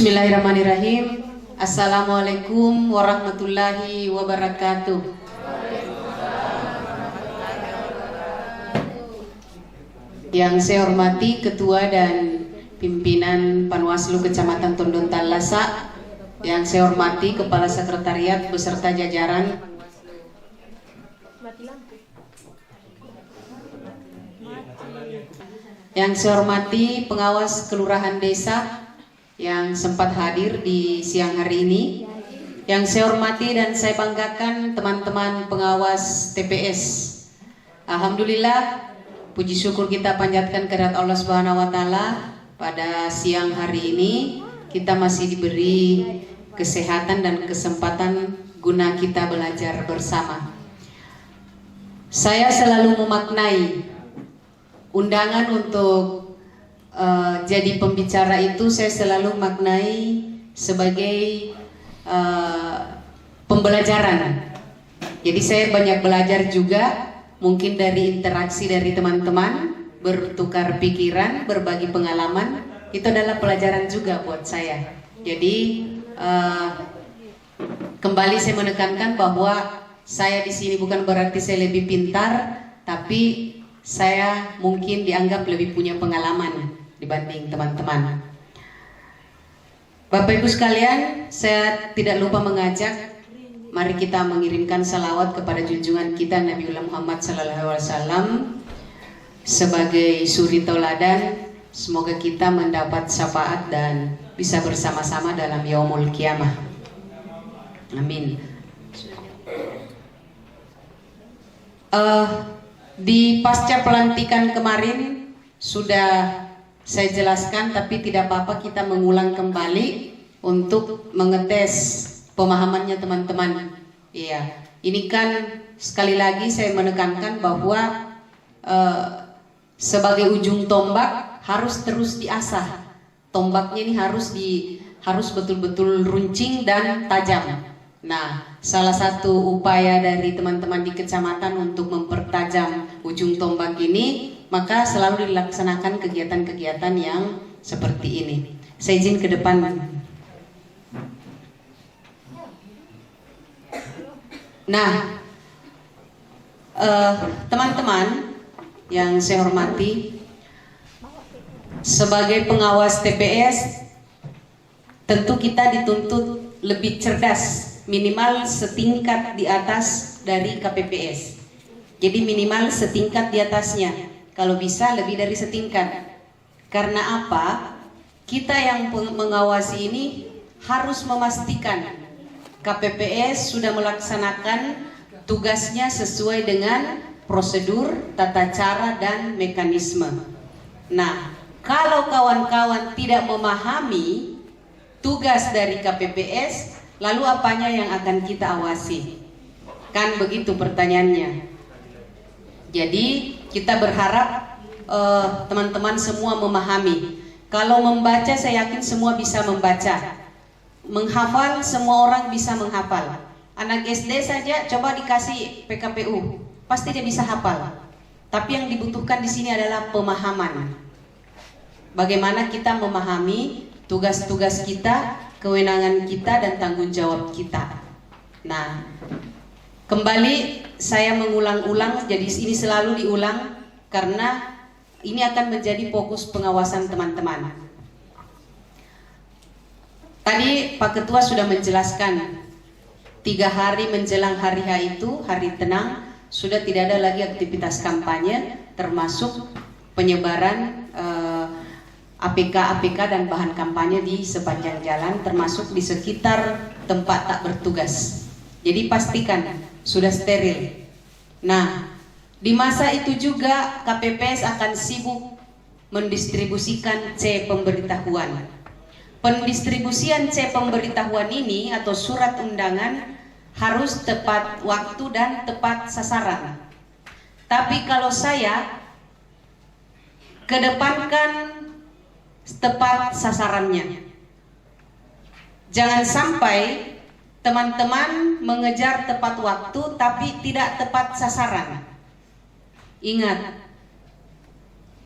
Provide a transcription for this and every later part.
Bismillahirrahmanirrahim. Assalamualaikum warahmatullahi wabarakatuh. Yang saya hormati Ketua dan Pimpinan Panwaslu Kecamatan Tondon Tallasa, yang saya hormati Kepala Sekretariat beserta jajaran, yang saya hormati pengawas Kelurahan Desa yang sempat hadir di siang hari ini, yang saya hormati dan saya banggakan teman-teman pengawas TPS. Alhamdulillah, puji syukur kita panjatkan kehadirat Allah Subhanahu wa taala, pada siang hari ini kita masih diberi kesehatan dan kesempatan guna kita belajar bersama. Saya selalu memaknai undangan untuk jadi pembicara itu, saya selalu maknai sebagai pembelajaran. Jadi saya banyak belajar juga, mungkin dari interaksi dari teman-teman, bertukar pikiran, berbagi pengalaman, itu adalah pelajaran juga buat saya. Jadi kembali saya menekankan bahwa saya di sini bukan berarti saya lebih pintar, tapi saya mungkin dianggap lebih punya pengalaman dibanding teman-teman. Bapak Ibu sekalian, saya tidak lupa mengajak, mari kita mengirimkan salawat kepada junjungan kita Nabiullah Muhammad SAW sebagai suri tauladan. Semoga kita mendapat syafaat dan bisa bersama-sama dalam yaumul kiamah. Amin. Di pasca pelantikan kemarin sudah saya jelaskan, tapi tidak apa-apa kita mengulang kembali untuk mengetes pemahamannya teman-teman. Iya, ini kan sekali lagi saya menekankan bahwa sebagai ujung tombak harus terus diasah. Tombaknya ini harus betul-betul runcing dan tajam. Nah, salah satu upaya dari teman-teman di kecamatan untuk mempertajam ujung tombak ini, maka selalu dilaksanakan kegiatan-kegiatan yang seperti ini. Saya izin ke depan. Nah, teman-teman yang saya hormati, sebagai pengawas TPS, tentu kita dituntut lebih cerdas, minimal setingkat di atas dari KPPS. Jadi minimal setingkat di atasnya, kalau bisa lebih dari setingkat. Karena apa? Kita yang mengawasi ini harus memastikan KPPS sudah melaksanakan tugasnya sesuai dengan prosedur, tata cara, dan mekanisme. Nah, kalau kawan-kawan tidak memahami tugas dari KPPS, lalu apanya yang akan kita awasi? Kan begitu pertanyaannya. Jadi kita berharap teman-teman semua memahami. Kalau membaca, saya yakin semua bisa membaca. Menghafal, semua orang bisa menghafal. Anak SD saja coba dikasih PKPU, pasti dia bisa hafal. Tapi yang dibutuhkan di sini adalah pemahaman. Bagaimana kita memahami tugas-tugas kita, kewenangan kita, dan tanggung jawab kita. Nah, kembali saya mengulang-ulang, jadi ini selalu diulang karena ini akan menjadi fokus pengawasan teman-teman. Tadi Pak Ketua sudah menjelaskan, 3 hari menjelang hari H itu, hari tenang, sudah tidak ada lagi aktivitas kampanye, termasuk penyebaran APK dan bahan kampanye di sepanjang jalan, termasuk di sekitar tempat tak bertugas. Jadi pastikan sudah steril. Nah, di masa itu juga KPPS akan sibuk mendistribusikan C pemberitahuan. Pendistribusian C pemberitahuan ini atau surat undangan harus tepat waktu dan tepat sasaran. Tapi kalau saya kedepankan tepat sasarannya. Jangan sampai teman-teman mengejar tepat waktu tapi tidak tepat sasaran. Ingat,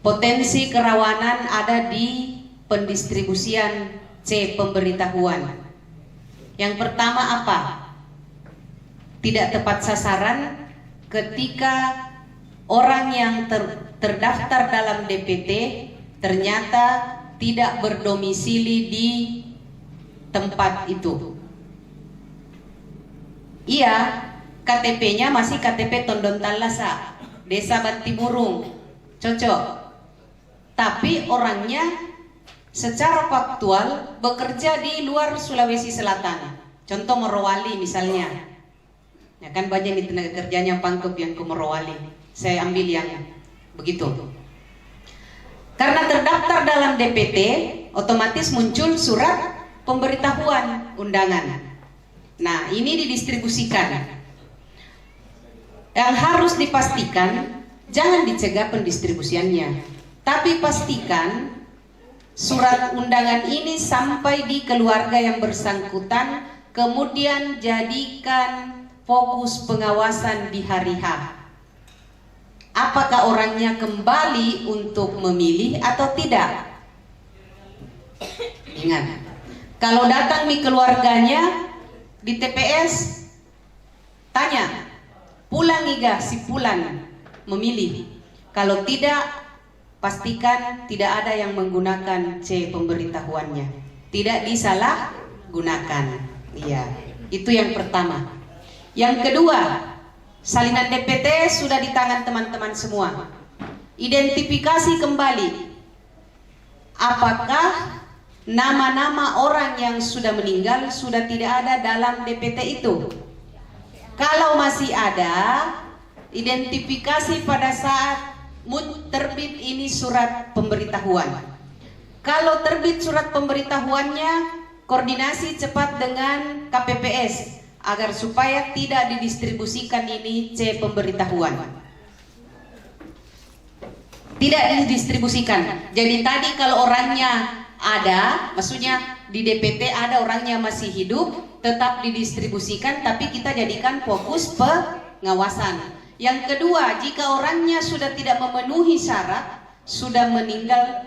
potensi kerawanan ada di pendistribusian C. Pemberitahuan. Yang pertama apa? Tidak tepat sasaran ketika orang yang terdaftar dalam DPT ternyata tidak berdomisili di tempat itu. Iya, KTP-nya masih KTP Tondon Talasa, Desa Bantimurung, cocok. Tapi orangnya secara faktual bekerja di luar Sulawesi Selatan. Contoh Morowali misalnya. Ya kan banyak nih tenaga kerjanya pangkep yang ke Morowali. Saya ambil yang begitu. Karena terdaftar dalam DPT, otomatis muncul surat pemberitahuan undangan. Nah, ini didistribusikan. Yang harus dipastikan, jangan dicegah pendistribusiannya, tapi pastikan surat undangan ini sampai di keluarga yang bersangkutan, kemudian jadikan fokus pengawasan di hari H. Apakah orangnya kembali untuk memilih atau tidak? Ingat, kalau datang di keluarganya di TPS, tanya, pulang iga si Pulan memilih. Kalau tidak, pastikan tidak ada yang menggunakan C pemberitahuannya. Tidak disalahgunakan. Iya, itu yang pertama. Yang kedua, salinan DPT sudah di tangan teman-teman semua. Identifikasi kembali apakah nama-nama orang yang sudah meninggal sudah tidak ada dalam DPT itu. Kalau masih ada, identifikasi pada saat terbit ini surat pemberitahuan. Kalau terbit surat pemberitahuannya, koordinasi cepat dengan KPPS agar supaya tidak didistribusikan ini C pemberitahuan. Tidak didistribusikan. Jadi tadi kalau orangnya ada, maksudnya di DPT ada orangnya masih hidup, tetap didistribusikan, tapi kita jadikan fokus pengawasan. Yang kedua, jika orangnya sudah tidak memenuhi syarat, sudah meninggal,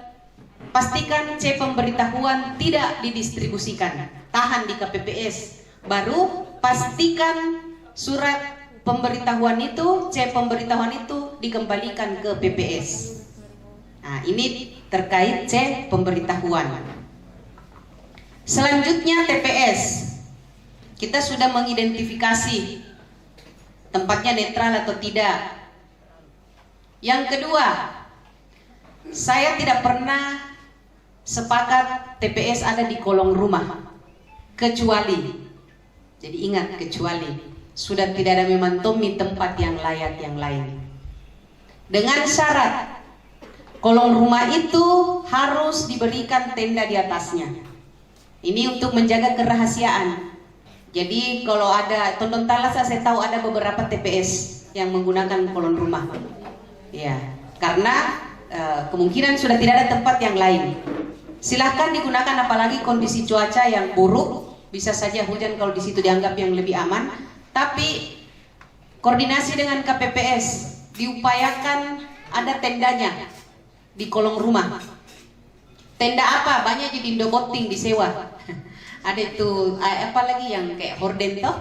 pastikan C pemberitahuan tidak didistribusikan, tahan di KPPS. Baru pastikan surat pemberitahuan itu, C pemberitahuan itu dikembalikan ke PPS. Nah, ini terkait C pemberitahuan. Selanjutnya TPS. Kita sudah mengidentifikasi tempatnya netral atau tidak. Yang kedua, saya tidak pernah sepakat TPS ada di kolong rumah, kecuali, jadi ingat, kecuali sudah tidak ada memantomi tempat yang layak yang lain. Dengan syarat kolong rumah itu harus diberikan tenda di atasnya. Ini untuk menjaga kerahasiaan. Jadi kalau ada Tondon Talasa, saya tahu ada beberapa TPS yang menggunakan kolong rumah. Ya, karena kemungkinan sudah tidak ada tempat yang lain. Silahkan digunakan, apalagi kondisi cuaca yang buruk, bisa saja hujan kalau di situ dianggap yang lebih aman. Tapi koordinasi dengan KPPS, diupayakan ada tendanya di kolong rumah. Tenda apa? Banyak di Indoboting disewa. Ada itu apa lagi yang kayak horden toh?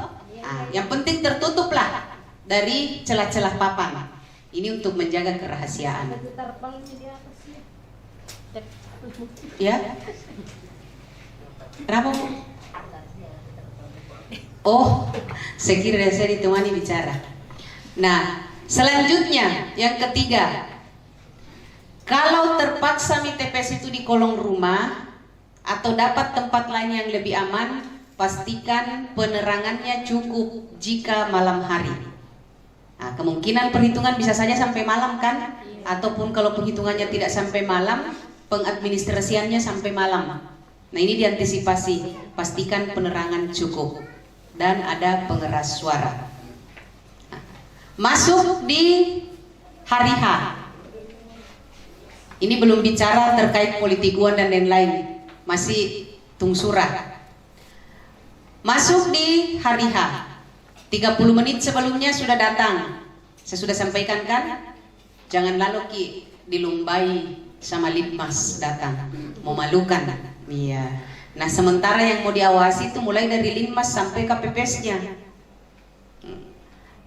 Yang penting tertutuplah dari celah-celah papan. Ini untuk menjaga kerahasiaan. Ya? Kenapa? Oh, saya kira saya ditemani bicara. Nah, selanjutnya yang ketiga, kalau terpaksa TPS itu di kolong rumah atau dapat tempat lain yang lebih aman, pastikan penerangannya cukup jika malam hari. Nah, kemungkinan perhitungan bisa saja sampai malam kan? Ataupun kalau penghitungannya tidak sampai malam, pengadministrasiannya sampai malam. Nah, ini diantisipasi, pastikan penerangan cukup dan ada pengeras suara. Nah, masuk di hari H. Ini belum bicara terkait politikuan dan lain-lain, masih tungsura. Masuk di hari H, 30 menit sebelumnya sudah datang. Saya sudah sampaikan kan, jangan lalu dilumbai sama Litmas datang, memalukan. Iya. Nah, sementara yang mau diawasi itu mulai dari Linmas sampai KPPS-nya.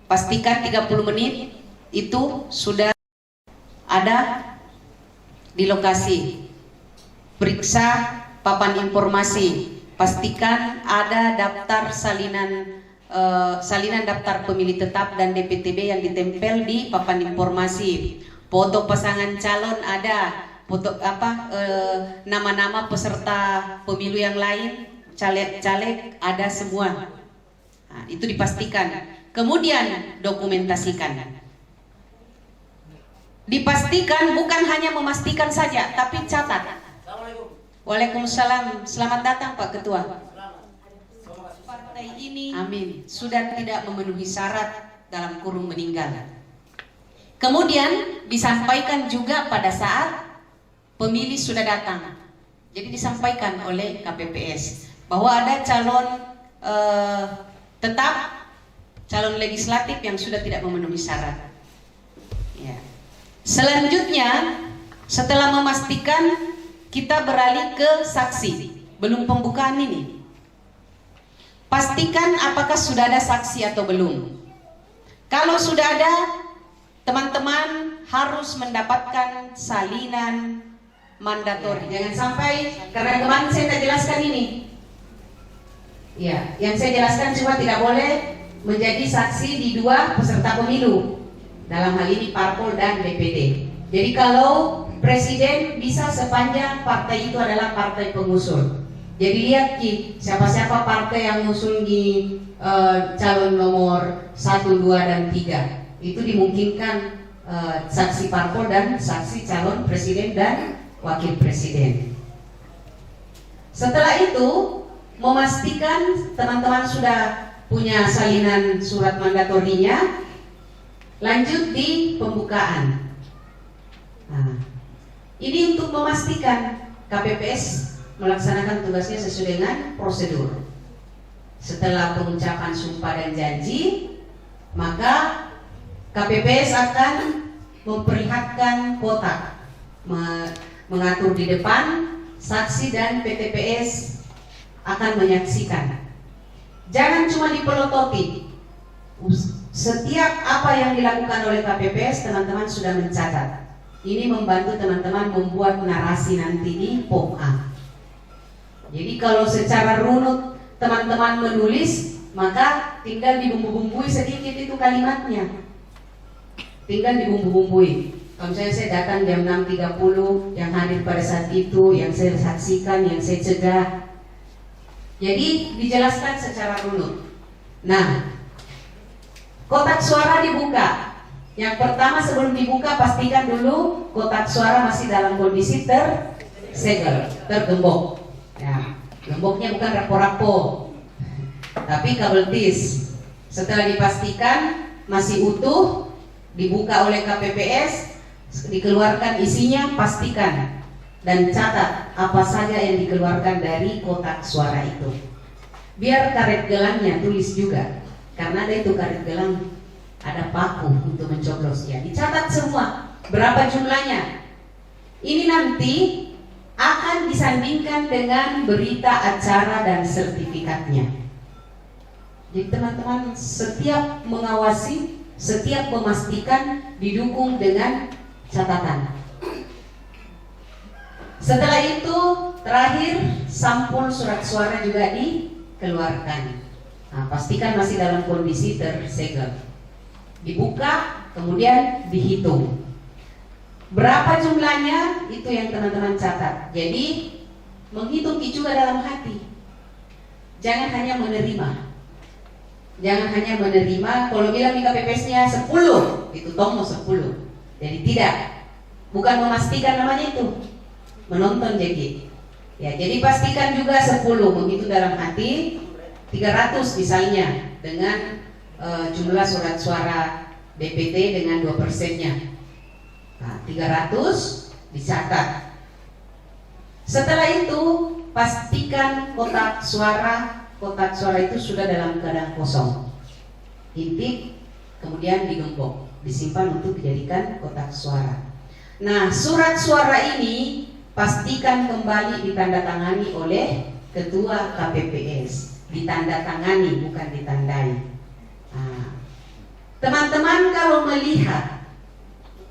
Pastikan 30 menit itu sudah ada di lokasi. Periksa papan informasi. Pastikan ada daftar salinan daftar pemilih tetap dan DPTB yang ditempel di papan informasi. Foto pasangan calon ada, foto nama-nama peserta pemilu yang lain, caleg-caleg ada semua. Nah, itu dipastikan. Kemudian dokumentasikan. Dipastikan, bukan hanya memastikan saja, tapi catat. Waalaikumsalam. Selamat datang Pak Ketua. Partai ini, amin, sudah tidak memenuhi syarat dalam kurung meninggal. Kemudian disampaikan juga pada saat pemilih sudah datang. Jadi disampaikan oleh KPPS bahwa ada calon tetap, calon legislatif yang sudah tidak memenuhi syarat. Ya. Selanjutnya, setelah memastikan, kita beralih ke saksi. Belum pembukaan ini. Pastikan apakah sudah ada saksi atau belum. Kalau sudah ada, teman-teman harus mendapatkan salinan mandatori. Jangan sampai, karena kemarin saya tidak jelaskan ini. Ya, yang saya jelaskan cuma tidak boleh menjadi saksi di dua peserta pemilu. Dalam hal ini parpol dan DPD. Jadi kalau presiden bisa sepanjang partai itu adalah partai pengusung. Jadi lihat Ki, siapa-siapa partai yang ngusung di calon nomor 1, 2, dan 3. Itu dimungkinkan saksi parpol dan saksi calon presiden dan wakil presiden. Setelah itu, memastikan teman-teman sudah punya salinan surat mandatorinya, lanjut di pembukaan. Nah, ini untuk memastikan KPPS melaksanakan tugasnya sesuai dengan prosedur. Setelah pengucapan sumpah dan janji, maka KPPS akan memperlihatkan kotak, mengatur di depan, saksi dan PTPS akan menyaksikan. Jangan cuma dipelototi. Setiap apa yang dilakukan oleh KPPS, teman-teman sudah mencatat. Ini membantu teman-teman membuat narasi nanti di POM-A. Jadi kalau secara runut teman-teman menulis, maka tinggal dibumbu-bumbui sedikit itu kalimatnya. Tinggal dibumbu-bumbui. Kalau saya datang jam 6.30, yang hadir pada saat itu, yang saya saksikan, yang saya cegah. Jadi dijelaskan secara runut. Nah, kotak suara dibuka. Yang pertama sebelum dibuka, pastikan dulu kotak suara masih dalam kondisi tersegel, tergembok. Ya, gemboknya bukan rapo-rapo, tapi kabel tis. Setelah dipastikan masih utuh, dibuka oleh KPPS, dikeluarkan isinya, pastikan dan catat apa saja yang dikeluarkan dari kotak suara itu. Biar karet gelangnya tulis juga, karena ada itu karet gelang, ada paku untuk mencoblos ya. Dicatat semua, berapa jumlahnya. Ini nanti akan disandingkan dengan berita acara dan sertifikatnya. Jadi teman-teman setiap mengawasi, setiap memastikan didukung dengan catatan. Setelah itu terakhir sampul surat suara juga dikeluarkan. Nah, pastikan masih dalam kondisi tersegel. Dibuka, kemudian dihitung. Berapa jumlahnya itu yang teman-teman catat. Jadi menghitung juga dalam hati. Jangan hanya menerima. Jangan hanya menerima. Kalau bilang di KPPS-nya 10, itu tomo 10. Jadi tidak. Bukan memastikan namanya itu. Menonton jadi. Ya, jadi pastikan juga 10, menghitung dalam hati. 300 misalnya dengan jumlah surat suara DPT dengan 2%-nya. Nah, 300 dicatat. Setelah itu pastikan kotak suara itu sudah dalam keadaan kosong. Intip, kemudian digembok, disimpan untuk dijadikan kotak suara. Nah, surat suara ini pastikan kembali ditandatangani oleh ketua KPPS, ditandatangani bukan ditandai. Teman-teman kalau melihat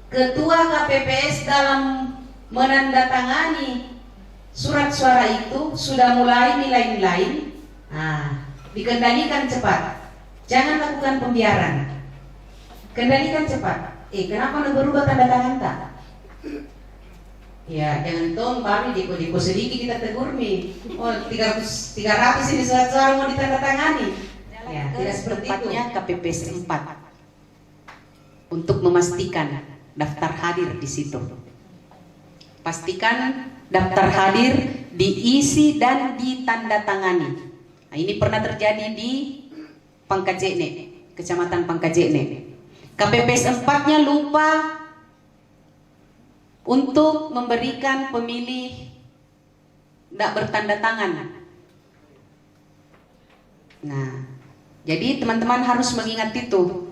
ketua KPPS dalam menandatangani surat suara itu sudah mulai nilai-nilai, dikendalikan cepat, jangan lakukan pembiaran, kendalikan cepat. Kenapa anda berubah tanda tangan tak? Ya, jangan tong baru diko sedikit kita tegur nih. 300 ini surat suara mau ditandatangani. Ya, tidak seperti itu. KPPS 4 untuk memastikan daftar hadir di situ. Pastikan daftar hadir diisi dan ditandatangani. Nah, ini pernah terjadi di Pangkajene, Kecamatan Pangkajene. KPPS 4-nya lupa untuk memberikan pemilih tidak bertanda tangan. Nah, jadi teman-teman harus mengingat itu.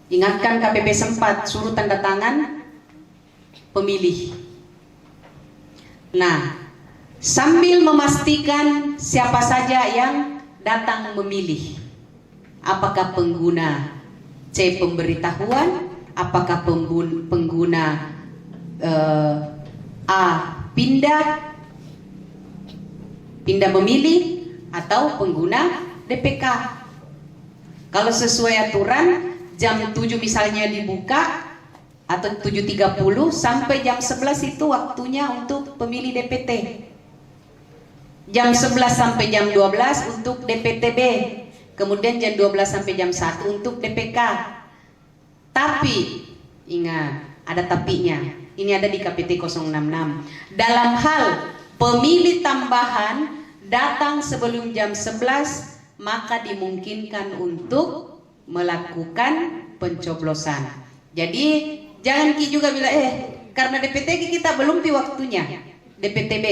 Ingatkan KPPS 4 suruh tanda tangan pemilih. Nah, sambil memastikan siapa saja yang datang memilih. Apakah pengguna C pemberitahuan, apakah pengguna A pindah memilih, atau pengguna DPK. Kalau sesuai aturan jam 7 misalnya dibuka atau 7.30 sampai jam 11 itu waktunya untuk pemilih DPT. Jam 11 sampai jam 12 untuk DPTB. Kemudian jam 12 sampai jam 1 untuk DPK. Tapi ingat, ada tapinya. Ini ada di KPT 066. Dalam hal pemilih tambahan datang sebelum jam 11, maka dimungkinkan untuk melakukan pencoblosan. Jadi jangan Ki juga bilang karena DPT kita belum di waktunya. DPTB.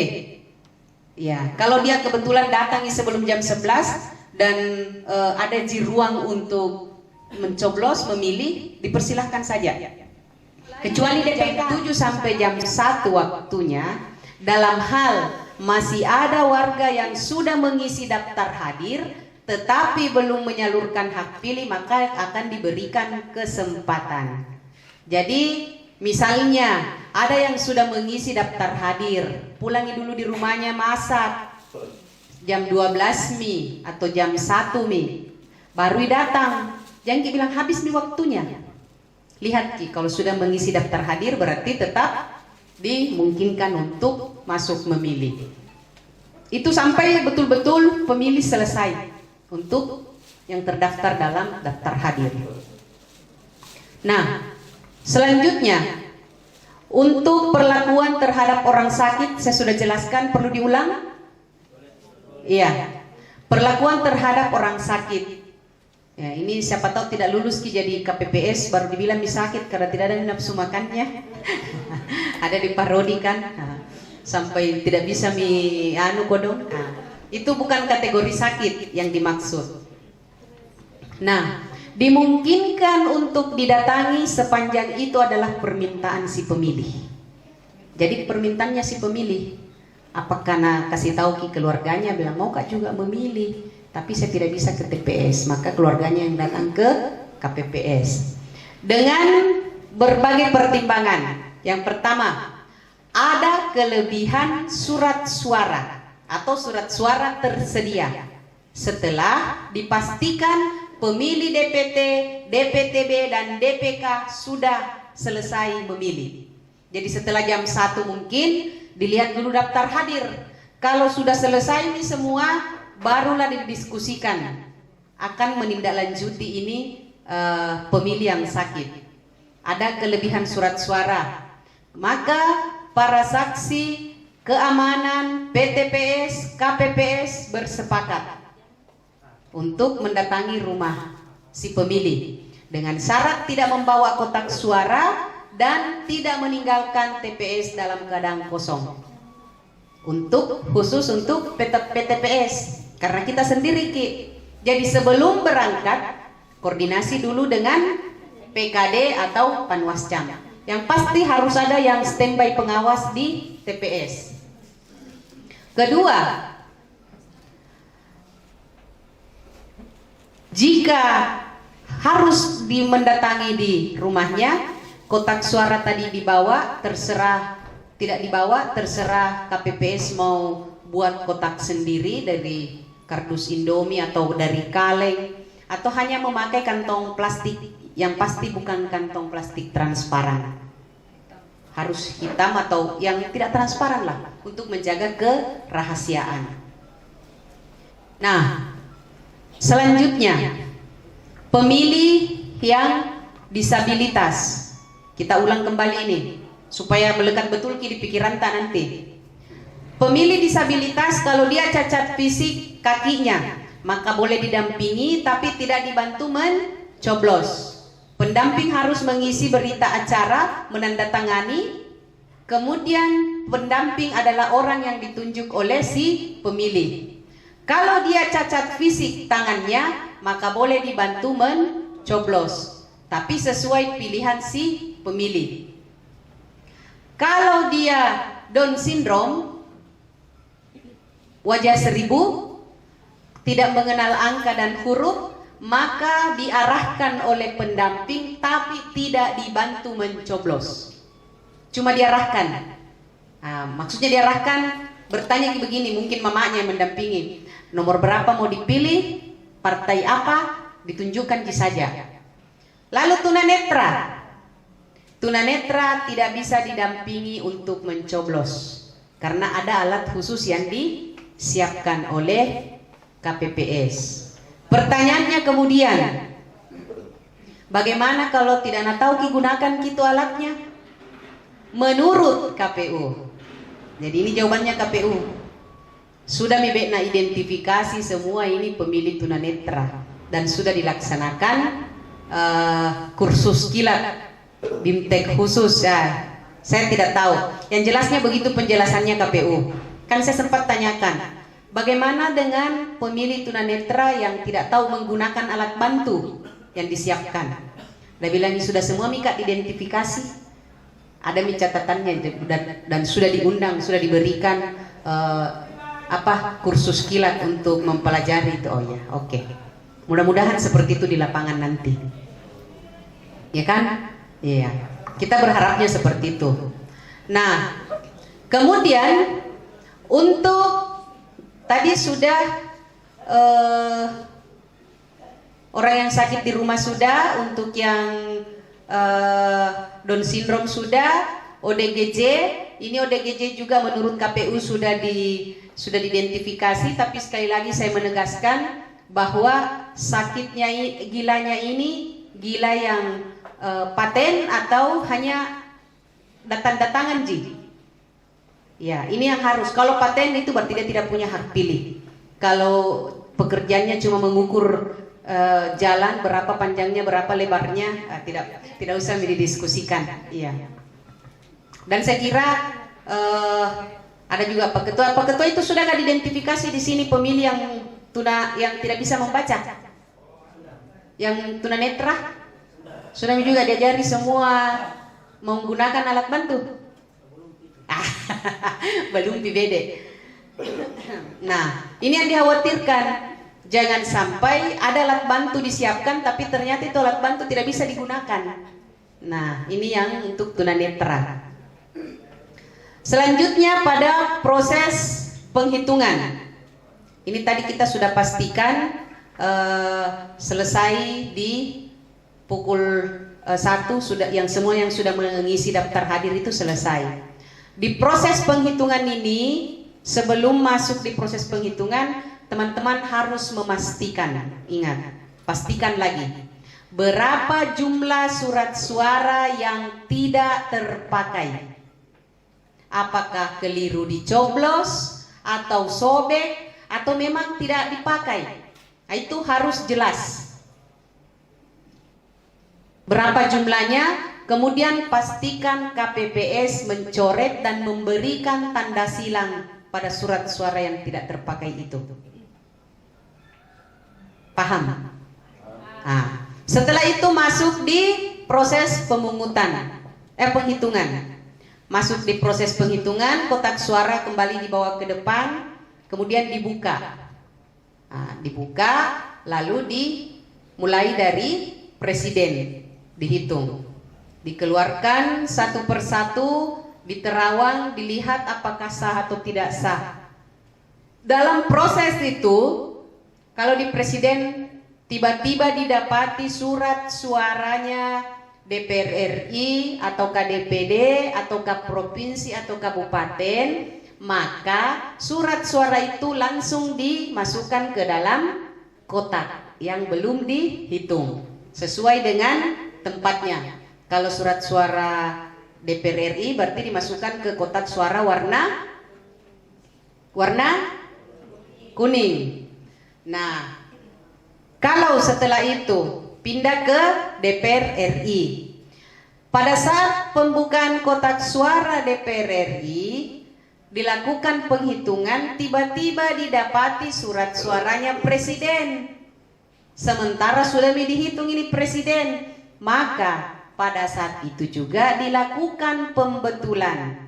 Ya, kalau dia kebetulan datang sebelum jam 11 dan ada di ruang untuk mencoblos, memilih, dipersilahkan saja. Kecuali DPK 7 sampai jam 1 waktunya, dalam hal masih ada warga yang sudah mengisi daftar hadir tetapi belum menyalurkan hak pilih, maka akan diberikan kesempatan. Jadi misalnya ada yang sudah mengisi daftar hadir, pulangi dulu di rumahnya, masak jam 12 Mi atau jam 1 Mi baru datang. Jangan bilang habis nih waktunya. Lihat Ki, kalau sudah mengisi daftar hadir berarti tetap dimungkinkan untuk masuk memilih. Itu sampai betul-betul pemilih selesai untuk yang terdaftar dalam daftar hadir. Nah, selanjutnya untuk perlakuan terhadap orang sakit saya sudah jelaskan, perlu diulang? Iya. Perlakuan terhadap orang sakit. Ya, ini siapa tahu tidak lulus Ki jadi KPPS baru dibilang sakit karena tidak ada nafsu makannya. Ada di parodi kan, sampai tidak bisa kodong. Itu bukan kategori sakit yang dimaksud. Nah, dimungkinkan untuk didatangi sepanjang itu adalah permintaan si pemilih. Jadi permintaannya si pemilih, apakah kasih tahu Ki keluarganya bilang mau Kak juga memilih, tapi saya tidak bisa ke TPS, maka keluarganya yang datang ke KPPS dengan berbagai pertimbangan. Yang pertama, ada kelebihan surat suara atau surat suara tersedia setelah dipastikan pemilih DPT, DPTB dan DPK sudah selesai memilih. Jadi setelah jam 1 mungkin dilihat dulu daftar hadir. Kalau sudah selesai ini semua, barulah didiskusikan akan menindaklanjuti ini pemilih yang sakit. Ada kelebihan surat suara, maka para saksi keamanan PTPS, KPPS bersepakat untuk mendatangi rumah si pemilih dengan syarat tidak membawa kotak suara dan tidak meninggalkan TPS dalam keadaan kosong. Khusus untuk PTPS, karena kita sendiri Ki. Jadi sebelum berangkat koordinasi dulu dengan PKD atau Panwascam. Yang pasti harus ada yang standby pengawas di TPS. Kedua, Jika harus mendatangi di rumahnya, kotak suara tadi dibawa, terserah, tidak dibawa, terserah KPPS mau buat kotak sendiri dari kardus Indomie atau dari kaleng, atau hanya memakai kantong plastik yang pasti bukan kantong plastik transparan. Harus hitam atau yang tidak transparan lah, untuk menjaga kerahasiaan. Nah, selanjutnya pemilih yang disabilitas. Kita ulang kembali ini supaya melekat betul di pikiran tak nanti. Pemilih disabilitas kalau dia cacat fisik kakinya, maka boleh didampingi tapi tidak dibantu mencoblos. Pendamping harus mengisi berita acara, menandatangani. Kemudian pendamping adalah orang yang ditunjuk oleh si pemilih. Kalau dia cacat fisik tangannya, maka boleh dibantu mencoblos, tapi sesuai pilihan si pemilih. Kalau dia Down syndrome, wajah 1000, tidak mengenal angka dan huruf, maka diarahkan oleh pendamping tapi tidak dibantu mencoblos, cuma diarahkan. Maksudnya diarahkan, bertanya begini, mungkin mamanya yang mendampingi, nomor berapa mau dipilih, partai apa, ditunjukkan saja. Lalu tunanetra tidak bisa didampingi untuk mencoblos karena ada alat khusus yang disiapkan oleh KPPS. Pertanyaannya kemudian, bagaimana kalau tidak tahu digunakan gitu alatnya? Menurut KPU, jadi ini jawabannya KPU, sudah mibekna identifikasi semua ini pemilih tunanetra dan sudah dilaksanakan kursus kilat BIMTEK khusus ya. Saya tidak tahu. Yang jelasnya begitu penjelasannya KPU. Kan saya sempat tanyakan, bagaimana dengan pemilih tunanetra yang tidak tahu menggunakan alat bantu yang disiapkan? Dia bilang sudah semua mika identifikasi, ada catatannya dan sudah diundang, sudah diberikan kursus kilat untuk mempelajari itu. Oh ya, oke. Mudah-mudahan seperti itu di lapangan nanti. Ya kan? Iya. Kita berharapnya seperti itu. Nah, kemudian untuk tadi sudah orang yang sakit di rumah sudah, untuk yang Down syndrome sudah, ODGJ, ini ODGJ juga menurut KPU sudah diidentifikasi, tapi sekali lagi saya menegaskan bahwa sakitnya, gilanya ini gila yang paten atau hanya datang-datangan ji. Ya, ini yang harus. Kalau paten itu berarti dia tidak punya hak pilih. Kalau pekerjaannya cuma mengukur jalan berapa panjangnya, berapa lebarnya, tidak usah didiskusikan. Iya. Dan saya kira ada juga Pak Ketua. Pak Ketua itu sudah nggak diidentifikasi di sini pemilih yang tidak bisa membaca, yang tunanetra. Sudah juga diajari semua menggunakan alat bantu. Belum pibede. Nah, ini yang dikhawatirkan. Jangan sampai ada alat bantu disiapkan tapi ternyata itu alat bantu tidak bisa digunakan. Nah, ini yang untuk tunanetra. Selanjutnya pada proses penghitungan. Ini tadi kita sudah pastikan selesai di pukul 1 sudah, yang semua yang sudah mengisi daftar hadir itu selesai. Di proses penghitungan ini, sebelum masuk di proses penghitungan, teman-teman harus memastikan, ingat, pastikan lagi berapa jumlah surat suara yang tidak terpakai. Apakah keliru dicoblos atau sobek atau memang tidak dipakai? Nah, itu harus jelas. Berapa jumlahnya? Kemudian pastikan KPPS mencoret dan memberikan tanda silang pada surat suara yang tidak terpakai itu. Paham? Nah, setelah itu masuk di proses penghitungan. Masuk di proses penghitungan, kotak suara kembali dibawa ke depan, kemudian dibuka. Nah, dibuka, lalu mulai dari presiden dihitung, dikeluarkan satu persatu, diterawang, dilihat apakah sah atau tidak sah. Dalam proses itu, kalau di presiden tiba-tiba didapati surat suaranya DPR RI ataukah DPD ataukah provinsi atau kabupaten, maka surat suara itu langsung dimasukkan ke dalam kotak yang belum dihitung sesuai dengan tempatnya. Kalau surat suara DPR RI berarti dimasukkan ke kotak suara warna kuning. Nah, kalau setelah itu pindah ke DPR RI, pada saat pembukaan kotak suara DPR RI dilakukan penghitungan, tiba-tiba didapati surat suaranya presiden, sementara sudah dihitung ini presiden, maka pada saat itu juga dilakukan pembetulan.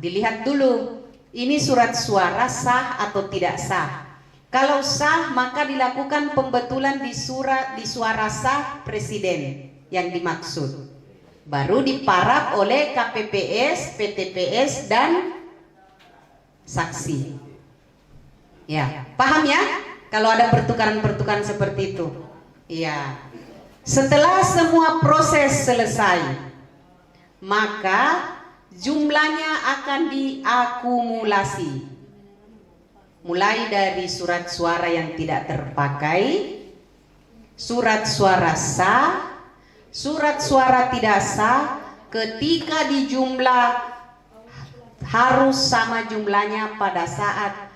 Dilihat dulu ini surat suara sah atau tidak sah. Kalau sah, maka dilakukan pembetulan di suara sah presiden yang dimaksud. Baru diparaf oleh KPPS, PTPS dan saksi. Ya, paham ya? Kalau ada pertukaran-pertukaran seperti itu. Iya. Setelah semua proses selesai, maka jumlahnya akan diakumulasi. Mulai dari surat suara yang tidak terpakai, surat suara sah, surat suara tidak sah, ketika dijumlah harus sama jumlahnya pada saat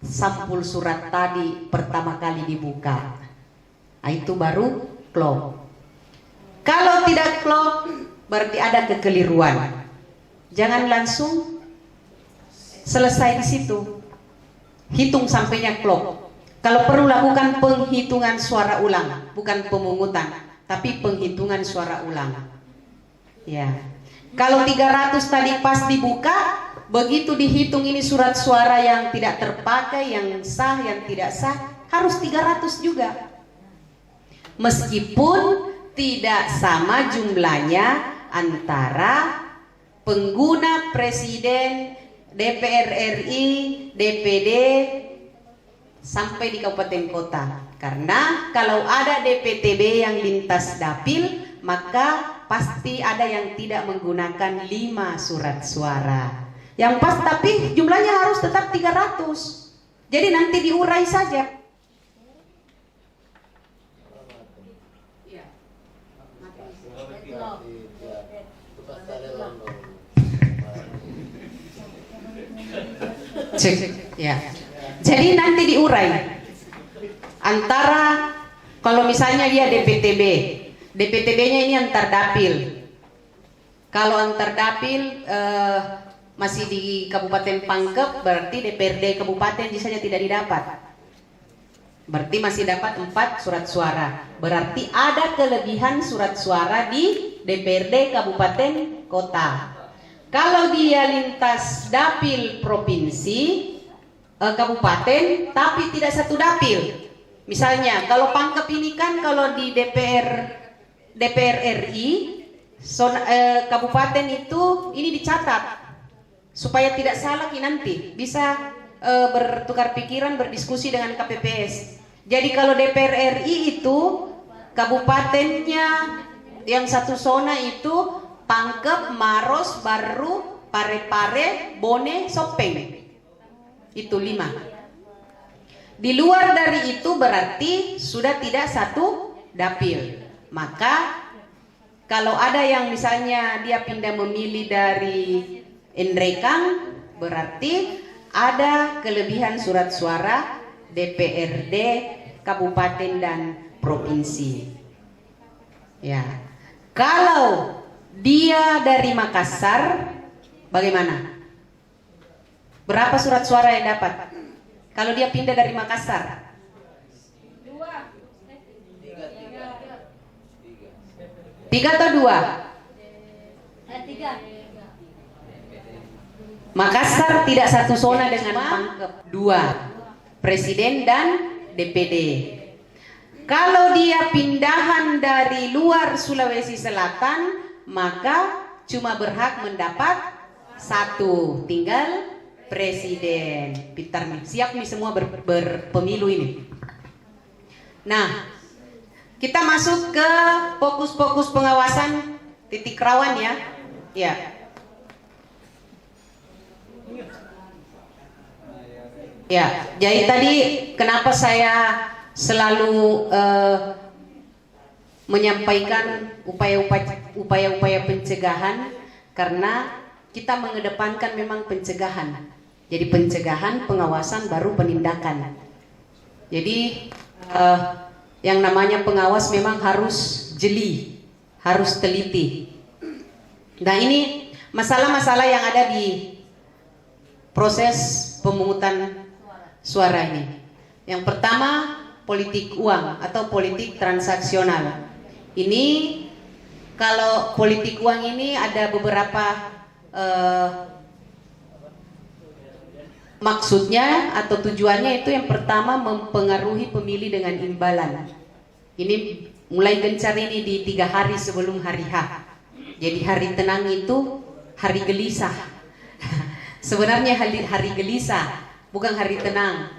sampul surat tadi pertama kali dibuka. Itu baru klop. Kalau tidak klop, berarti ada kekeliruan. Jangan langsung selesai di situ. Hitung sampainya klop. Kalau perlu lakukan penghitungan suara ulang, bukan pemungutan, tapi penghitungan suara ulang. Ya. Kalau 300 tadi pas dibuka, begitu dihitung ini surat suara yang tidak terpakai, yang sah, yang tidak sah, harus 300 juga. Meskipun tidak sama jumlahnya antara pengguna presiden, DPR RI, DPD sampai di kabupaten kota. Karena kalau ada DPTB yang lintas dapil, maka pasti ada yang tidak menggunakan 5 surat suara. Yang pas tapi jumlahnya harus tetap 300. Jadi nanti diurai saja. Cek, ya. Jadi nanti diurai antara kalau misalnya dia DPTB, DPTB-nya ini antar dapil. Kalau antar dapil masih di Kabupaten Pangkep, berarti DPRD Kabupaten misalnya tidak didapat. Berarti masih dapat 4 surat suara. Berarti ada kelebihan surat suara di DPRD Kabupaten Kota. Kalau dia lintas dapil provinsi, kabupaten, tapi tidak satu dapil. Misalnya, kalau Pangkep ini kan kalau di DPR RI, kabupaten itu ini dicatat supaya tidak salah nanti bisa bertukar pikiran, berdiskusi dengan KPPS. Jadi kalau DPR RI itu kabupatennya yang satu zona itu Pangkep, Maros, Baru, Parepare, Bone, Sopeng. Itu 5. Di luar dari itu berarti sudah tidak satu dapil. Maka kalau ada yang misalnya dia pindah memilih dari Endrekang, berarti ada kelebihan surat suara DPRD kabupaten dan provinsi. Ya. Kalau dia dari Makassar, bagaimana? Berapa surat suara yang dapat? Kalau dia pindah dari Makassar? 3 atau 2? 3. Makassar tidak satu zona dengan Pangkep. 2. Presiden dan DPD. Kalau dia pindahan dari luar Sulawesi Selatan, maka cuma berhak mendapat satu, tinggal presiden. Pintar nih, siap nih semua berpemilu ini. Nah, kita masuk ke fokus-fokus pengawasan titik rawan ya. Ya. Ya, jadi tadi kenapa saya selalu menyampaikan upaya-upaya pencegahan, karena kita mengedepankan memang pencegahan. Jadi pencegahan, pengawasan, baru penindakan. Jadi yang namanya pengawas memang harus jeli, harus teliti. Nah, ini masalah-masalah yang ada di proses pemungutan suara ini. Yang pertama, politik uang atau politik transaksional. Ini kalau politik uang ini ada beberapa maksudnya atau tujuannya. Itu yang pertama, mempengaruhi pemilih dengan imbalan. Ini mulai gencar ini di 3 hari sebelum hari H. Jadi hari tenang itu hari gelisah. Sebenarnya hari gelisah, bukan hari tenang.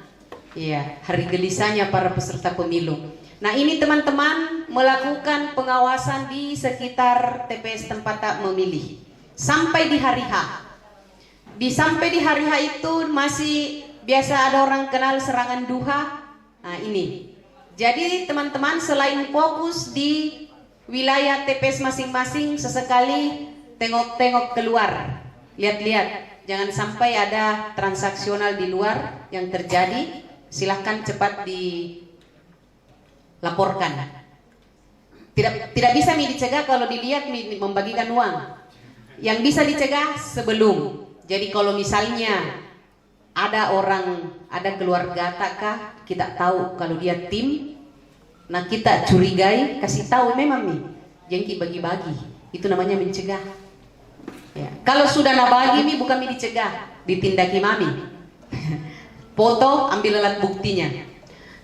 Iya, hari gelisahnya para peserta pemilu. Nah, ini teman-teman melakukan pengawasan di sekitar TPS tempat memilih sampai di hari H. Sampai di hari H itu masih biasa ada orang kenal serangan duha. Nah, ini. Jadi teman-teman selain fokus di wilayah TPS masing-masing, sesekali tengok-tengok keluar, lihat-lihat. Jangan sampai ada transaksional di luar yang terjadi. Silahkan cepat dilaporkan. Tidak bisa dicegah kalau dilihat membagikan uang. Yang bisa dicegah sebelum. Jadi kalau misalnya ada keluarga kah, kita tahu kalau dia tim, nah kita curigai, kasih tahu memang nih, jengki bagi-bagi. Itu namanya mencegah. Ya. Kalau sudah nabagi bukan dicegah, ditindaki mami. Foto, ambil alat buktinya.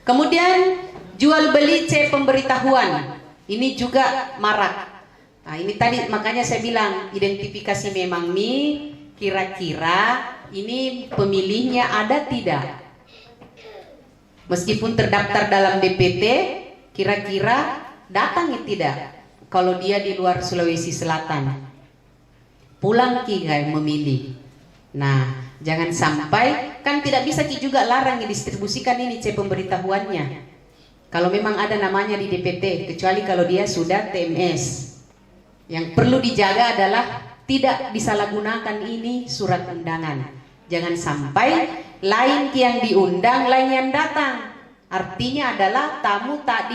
Kemudian jual beli C pemberitahuan, ini juga marak. Nah, ini tadi makanya saya bilang identifikasi memang kira-kira ini pemilihnya ada tidak. Meskipun terdaftar dalam DPT, kira-kira datang tidak. Kalau dia di luar Sulawesi Selatan, pulang kayak memilih. Nah, jangan sampai, kan tidak bisa juga larang didistribusikan ini C pemberitahuannya. Kalau memang ada namanya di DPT, kecuali kalau dia sudah TMS. Yang perlu dijaga adalah tidak disalahgunakan ini surat undangan. Jangan sampai lain yang diundang, lain yang datang. Artinya adalah tamu tak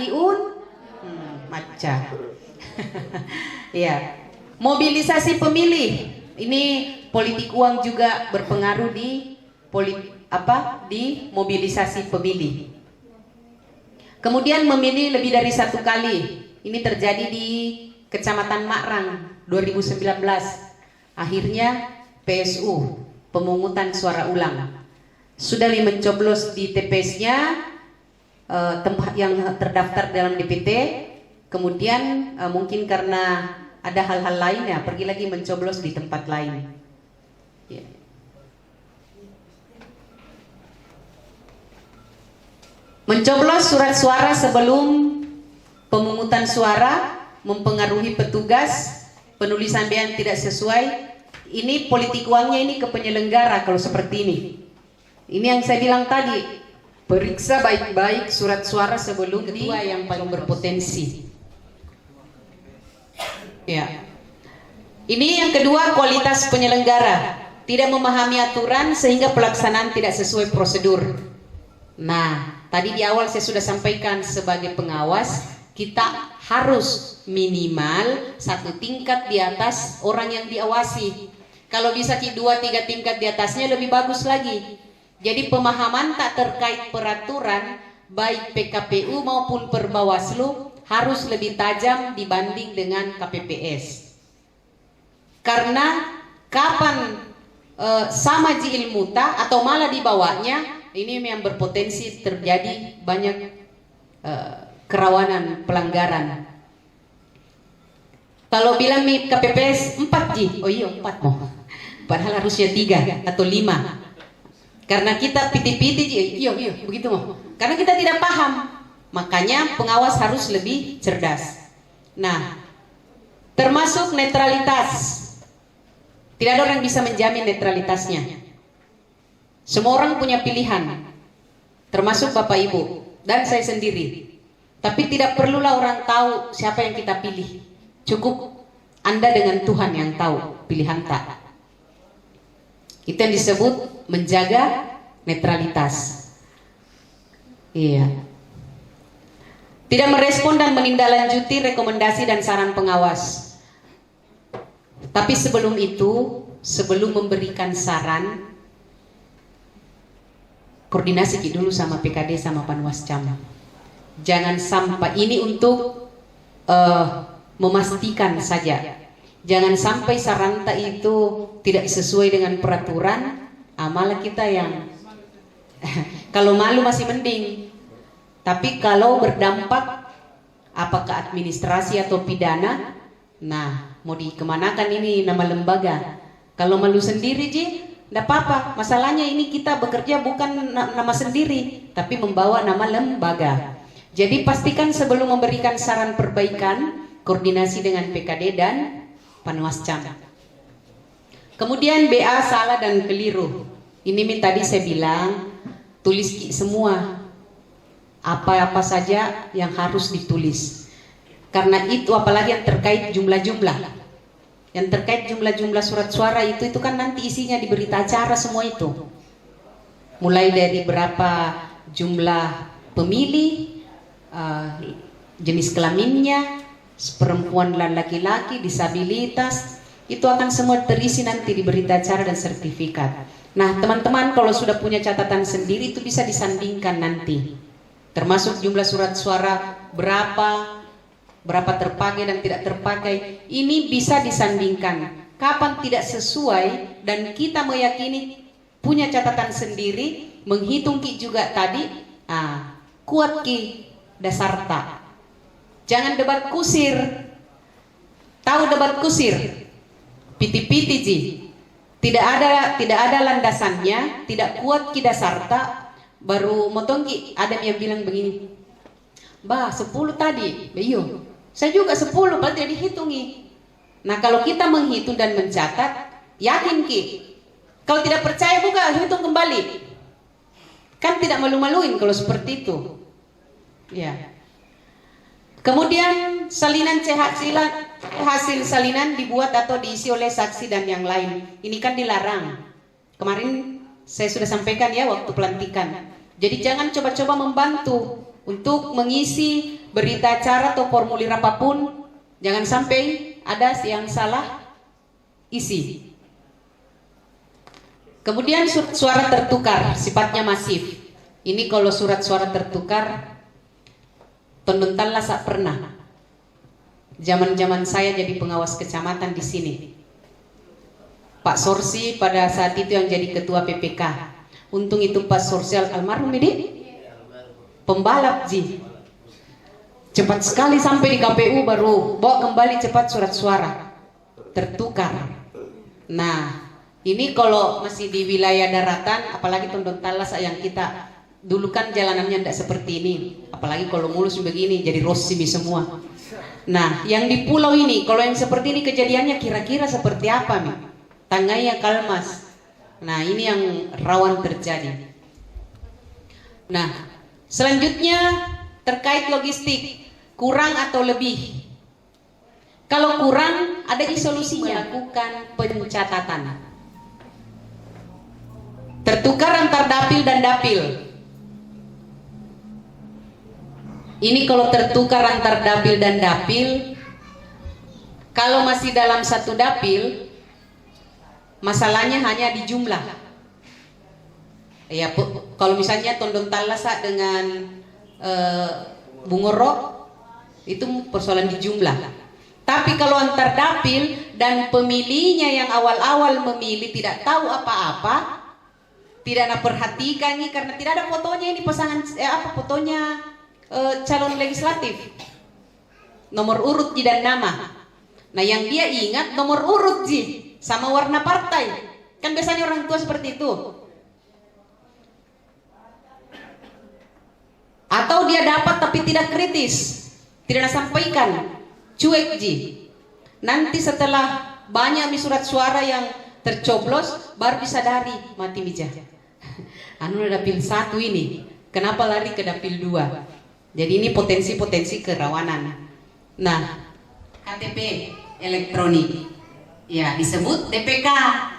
maca. Ya. Mobilisasi pemilih. Ini politik uang juga berpengaruh di mobilisasi pemilih. Kemudian memilih lebih dari 1 kali. Ini terjadi di Kecamatan Makrang 2019. Akhirnya PSU, pemungutan suara ulang. Sudah mencoblos di TPS-nya tempat yang terdaftar dalam DPT. Kemudian mungkin karena ada hal-hal lainnya, pergi lagi mencoblos di tempat lain. Ya. Mencoblos surat suara sebelum pemungutan suara mempengaruhi petugas, penulisan yang tidak sesuai. Ini politik uangnya ini ke penyelenggara kalau seperti ini. Ini yang saya bilang tadi, periksa baik-baik surat suara sebelum kedua yang paling berpotensi. Ya. Ini yang kedua, kualitas penyelenggara. Tidak memahami aturan sehingga pelaksanaan tidak sesuai prosedur. Nah, tadi di awal saya sudah sampaikan sebagai pengawas, kita harus minimal 1 tingkat di atas orang yang diawasi. Kalau bisa 2-3 tingkat di atasnya lebih bagus lagi. Jadi pemahaman tak terkait peraturan baik PKPU maupun Perbawaslu harus lebih tajam dibanding dengan KPPS. Karena kapan sama ji ilmu tak atau malah dibawanya, ini yang berpotensi terjadi banyak kerawanan pelanggaran. Kalau bilang nih KPPS 4 Ji, oh iya 4 mau. Padahal harusnya 3 atau 5. Karena kita piti-piti Ji, iya begitu mau. Karena kita tidak paham, makanya pengawas harus lebih cerdas. Nah, termasuk netralitas. Tidak ada orang yang bisa menjamin netralitasnya. Semua orang punya pilihan, termasuk Bapak Ibu dan saya sendiri. Tapi tidak perlulah orang tahu siapa yang kita pilih. Cukup Anda dengan Tuhan yang tahu pilihan tak. Itu yang disebut menjaga netralitas. Iya. Tidak merespon dan menindaklanjuti rekomendasi dan saran pengawas. Tapi sebelum itu, sebelum memberikan saran, koordinasi dulu sama PKD sama Panwascam. Jangan sampai ini untuk memastikan saja. Jangan sampai saranta itu tidak sesuai dengan peraturan, malah kita yang kalau malu masih mending. Tapi kalau berdampak apakah administrasi atau pidana, nah mau dikemanakan ini nama lembaga. Kalau malu sendiri Ji, tidak apa-apa. Masalahnya ini kita bekerja bukan nama sendiri, tapi membawa nama lembaga. Jadi pastikan sebelum memberikan saran perbaikan, koordinasi dengan PKD dan Panwascam. Kemudian BA salah dan keliru. Ini tadi saya bilang, tulis semua. Apa-apa saja yang harus ditulis. Karena itu apalagi yang terkait jumlah-jumlah. Yang terkait jumlah-jumlah surat suara itu kan nanti isinya di berita acara semua itu. Mulai dari berapa jumlah pemilih, jenis kelaminnya, perempuan dan laki-laki, disabilitas, itu akan semua terisi nanti di berita acara dan sertifikat. Nah teman-teman kalau sudah punya catatan sendiri itu bisa disandingkan nanti. Termasuk jumlah surat suara berapa terpakai dan tidak terpakai, ini bisa disandingkan. Kapan tidak sesuai dan kita meyakini punya catatan sendiri, menghitung Ki juga tadi, kuat Ki dasar tak. Jangan debat kusir. Tahu debat kusir? Piti-piti Ji. Tidak ada landasannya, tidak kuat Ki dasar tak. Baru motong Ki, ada yang bilang begini, Bah 10 tadi, iyo, saya juga 10, berarti dihitungi. Nah kalau kita menghitung dan mencatat, yakin Ki. Kalau tidak percaya buka, hitung kembali. Kan tidak malu-maluin kalau seperti itu. Ya. Kemudian salinan hasil salinan dibuat atau diisi oleh saksi dan yang lain. Ini kan dilarang. Kemarin saya sudah sampaikan ya waktu pelantikan. Jadi jangan coba-coba membantu untuk mengisi berita acara atau formulir apapun. Jangan sampai ada yang salah isi. Kemudian suara tertukar sifatnya masif. Ini kalau surat suara tertukar, Tondon Talla pernah. Zaman-zaman saya jadi pengawas kecamatan di sini. Pak Sorsi pada saat itu yang jadi ketua PPK. Untung itu Pak Sorsi almarhum ini pembalap Ji. Cepat sekali sampai di KPU baru bawa kembali cepat surat suara tertukar. Nah, ini kalau masih di wilayah daratan, apalagi Tondon Talla yang kita dulu kan jalanannya tidak seperti ini. Apalagi kalau mulus begini jadi rosimi semua. Nah, yang di pulau ini, kalau yang seperti ini kejadiannya kira-kira seperti apa nih? Tangainya kalmas. Nah, ini yang rawan terjadi. Nah, selanjutnya terkait logistik, kurang atau lebih. Kalau kurang, ada solusinya, lakukan pencatatan. Tertukar antar dapil dan dapil. Ini kalau tertukar antar dapil dan dapil, kalau masih dalam satu dapil, masalahnya hanya di jumlah. Ya, kalau misalnya Tondon Talla dengan Bungoro itu persoalan di jumlah. Tapi kalau antar dapil dan pemilihnya yang awal-awal memilih tidak tahu apa-apa, tidak perhatikan ini karena tidak ada fotonya ini pasangan fotonya calon legislatif, nomor urut Ji dan nama. Nah yang dia ingat nomor urut Ji sama warna partai, kan biasanya orang tua seperti itu. Atau dia dapat tapi tidak kritis, tidak sampaikan, cuek Ji. Nanti setelah banyak surat suara yang tercoblos baru disadari, mati mija. Anu dapil 1 ini, kenapa lari ke dapil 2? Jadi ini potensi-potensi kerawanan. Nah, KTP elektronik, ya disebut DPK,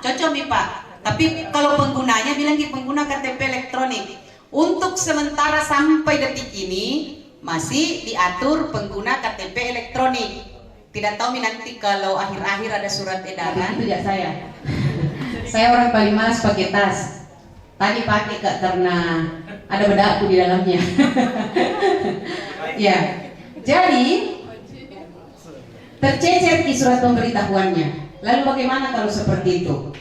cocok nih Pak. Tapi kalau penggunanya bilang pengguna KTP elektronik. Untuk sementara sampai detik ini masih diatur pengguna KTP elektronik. Tidak tahu nanti kalau akhir-akhir ada surat edaran. Itu ya saya. Saya orang paling malas pakai tas. Tadi pakai Kak karena ada bedakku di dalamnya. Ya. Jadi tercecer di surat pemberitahuannya. Lalu bagaimana kalau seperti itu?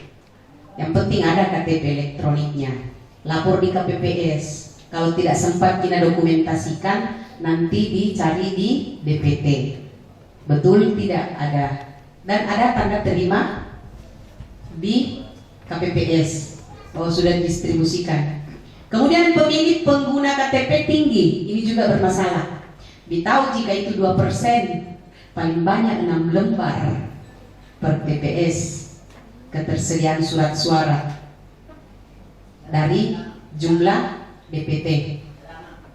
Yang penting ada KTP elektroniknya. Lapor di KPPS. Kalau tidak sempat kita dokumentasikan, nanti dicari di DPT. Betul tidak ada. Dan ada tanda terima di KPPS. Oh sudah didistribusikan. Kemudian pemilih pengguna KTP tinggi, ini juga bermasalah. Ditahu jika itu 2%, paling banyak 6 lembar per TPS ketersediaan surat suara dari jumlah DPT.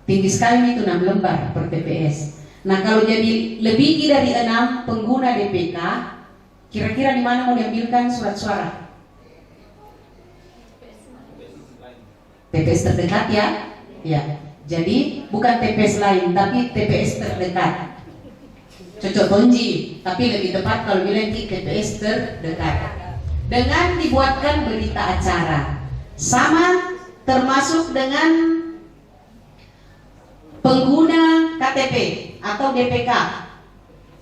Tinggi sekali itu 6 lembar per TPS. Nah kalau jadi lebih dari 6 pengguna DPK, kira-kira di mana mau diambilkan surat suara? TPS terdekat ya? Ya. Jadi bukan TPS lain, tapi TPS terdekat. Cocok Tonji, tapi lebih tepat kalau bilang di TPS terdekat. Dengan dibuatkan berita acara, sama termasuk dengan pengguna KTP atau DPK.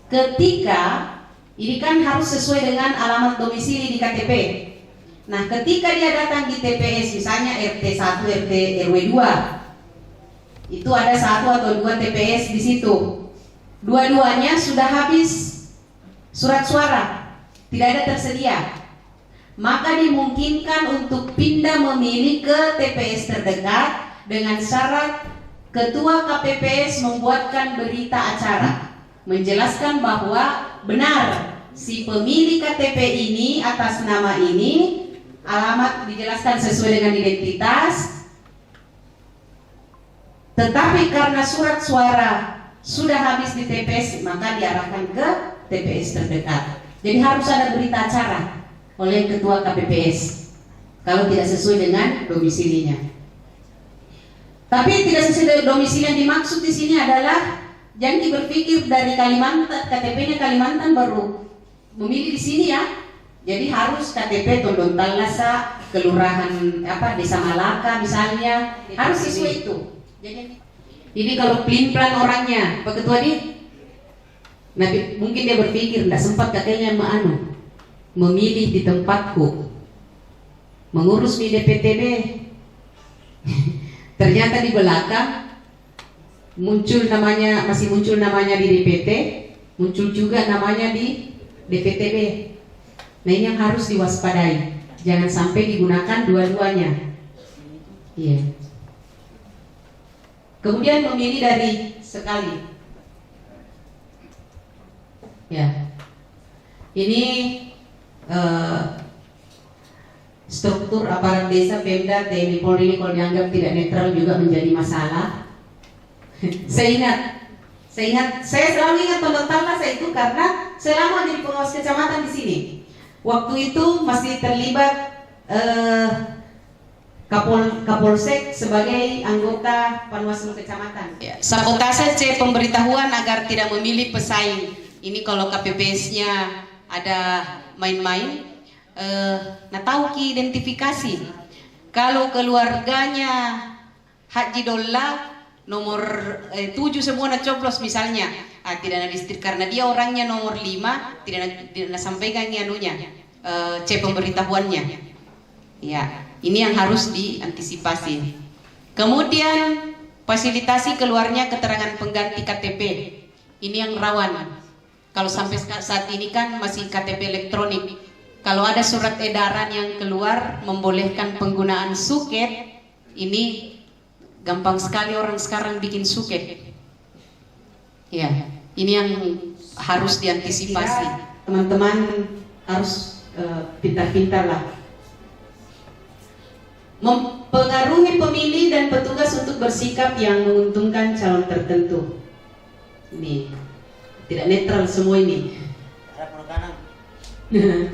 Ketika ini kan harus sesuai dengan alamat domisili di KTP. Nah, ketika dia datang di TPS, misalnya RT 1, RT RW 2, itu ada 1 atau 2 TPS di situ. Dua-duanya sudah habis surat suara, tidak ada tersedia. Maka dimungkinkan untuk pindah memilih ke TPS terdekat dengan syarat Ketua KPPS membuatkan berita acara menjelaskan bahwa benar si pemilih KTP ini atas nama ini, alamat dijelaskan sesuai dengan identitas, tetapi karena surat suara sudah habis di TPS maka diarahkan ke TPS terdekat. Jadi harus ada berita acara oleh Ketua KPPS kalau tidak sesuai dengan domisilinya. Tapi tidak sesuai dengan domisili yang dimaksud di sini adalah jangan berpikir dari Kalimantan, KTP-nya Kalimantan baru memilih di sini ya. Jadi harus KTP Tondon Talasa, kelurahan Desa Malaka misalnya, harus sesuai itu. Jadi kalau pelin-pelan orangnya, Pak Ketua nah mungkin dia berpikir tidak sempat katanya memilih di tempatku, mengurus di DPTB. Ternyata di belakang masih muncul namanya di DPT, muncul juga namanya di DPTB. Nah ini yang harus diwaspadai, jangan sampai digunakan dua-duanya. Iya. Kemudian memilih dari sekali. Ya. Ini struktur aparat desa, Pemda, TNI, Polri ini kalau dianggap tidak netral juga menjadi masalah. Saya selalu ingat Tondon Talasa itu karena selama jadi pengawas kecamatan di sini. Waktu itu masih terlibat Kapolsek sebagai anggota Panwaslu kecamatan. Ya, sabotase pemberitahuan agar tidak memilih pesaing. Ini kalau KPPS-nya ada main-main. Nah tahu ki identifikasi. Kalau keluarganya Haji Dolla nomor 7 semua coblos misalnya, tidak ada listrik karena dia orangnya nomor 5, tidak sampaikan C pemberitahuannya. Ya, ini yang harus diantisipasi. Kemudian Fasilitasi keluarnya keterangan pengganti KTP. Ini yang rawan. Kalau sampai saat ini kan masih KTP elektronik. Kalau ada surat edaran yang keluar membolehkan penggunaan suket, ini gampang sekali orang sekarang bikin suket. Ya, ini yang harus diantisipasi. Teman-teman harus pintar-pintar lah. Mempengaruhi pemilih dan petugas untuk bersikap yang menguntungkan calon tertentu. Ini tidak netral semua ini. Ada penekanan.